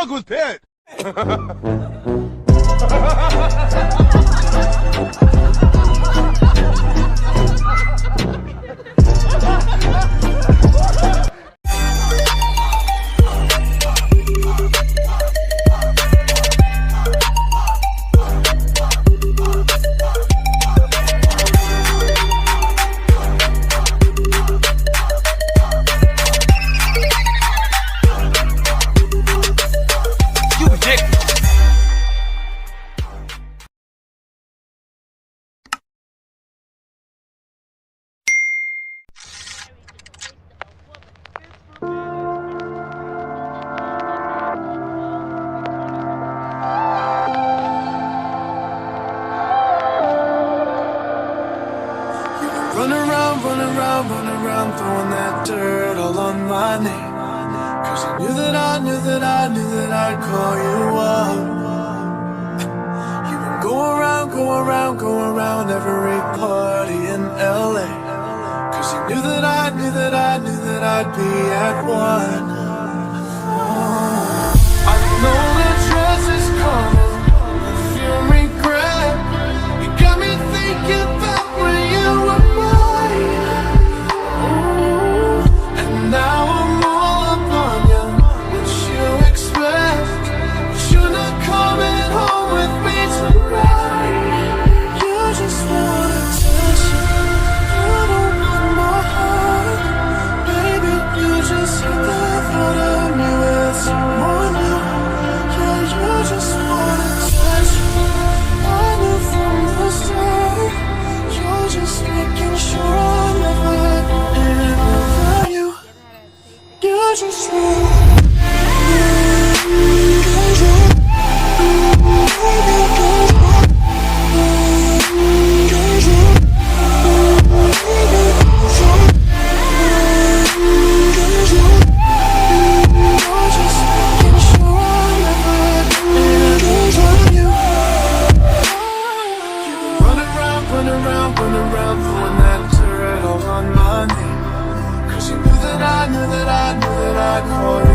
fuck with Pitt. Run around, throwing that dirt all on my name. Cause I knew that I'd call you up. You would go around every party in LA. Cause you knew that I'd be at one. I know that dress is coming, feel regret. You got me thinking about when you were mine. Now I'm all up on you. What you expect? But you're not coming home with me tonight. You just want attention. You don't want my heart. Baby, you just hate the thought of me with someone new. Yeah, you just want attention. I knew from the start. You're just making sure I never end without you. You just run around, throwing that dirt all on my name. Cause you knew that I knew that I'd call